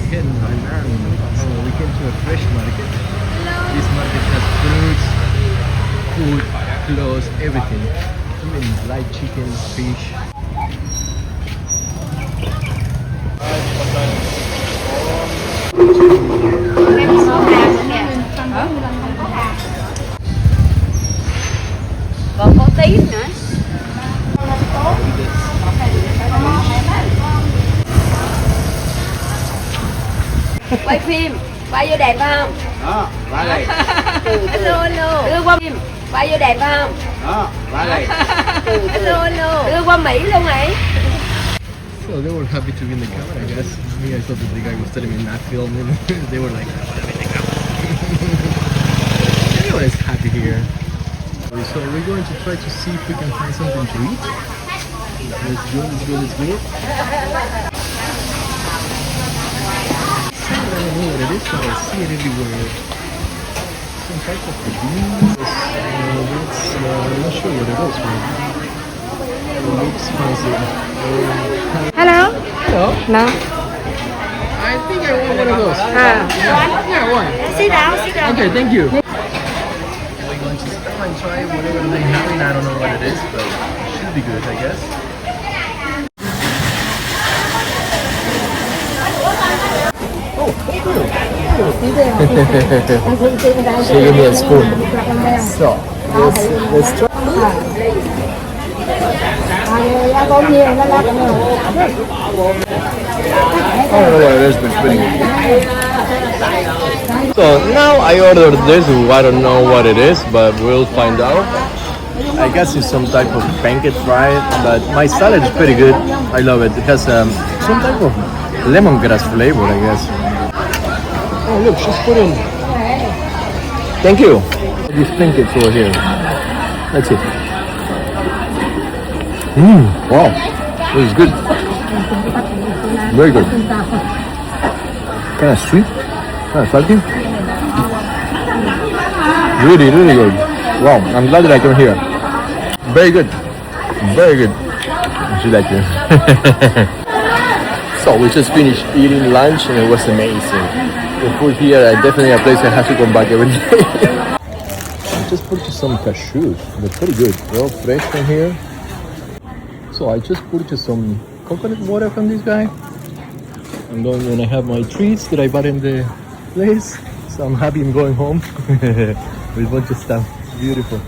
Again, so we came to a fresh market. This market has fruits, food, clothes, everything. Even light chicken, fish. Còn có tí nữa. Quay phim, quay vô đẹp không? Đó, lại đây. Hello, hello. Đưa qua phim, quay vô đẹp không? Đó, lại đây. Hello, hello. Đưa qua Mỹ luôn ấy. So they were happy to be in the camera, I guess. Me, I thought that the guy was telling me not filming. They were like, I want to be in the camera. Everyone is happy here. So we're going to try to see if we can find something to eat. Let's go, let's go, let's go. I don't know what it is, but I see it everywhere. Some type of beans. I'm not sure what it is, man. It looks fancy. Hello. Hello. No. I think I want one of those. Yeah, one. Sit down, sit down. Okay, thank you. We're going to stop and try whatever they're having. I don't know what it is, but it should be good, I guess. Oh, she gave me a spoon. So, let's try. I don't know what it is, but it's pretty good. So now I ordered this. I don't know what it is, but we'll find out. I guess it's some type of pancake fry, but my salad is pretty good. I love it. It has some type of lemongrass flavor, I guess. Oh look, she's putting. Thank you. These pancakes over here. Let's see. Wow, this is good. Very good. Kind of sweet, kind of salty. Really, really good. Wow, I'm glad that I came here. Very good. Very good. She liked it. So we just finished eating lunch and it was amazing. The food here is definitely a place I have to come back every day. I just purchased some cashews. They're pretty good. They're all fresh from here. So I just purchased some coconut water from this guy. I'm going when I have my treats that I bought in the place. So I'm happy I'm going home with a bunch of stuff. Beautiful.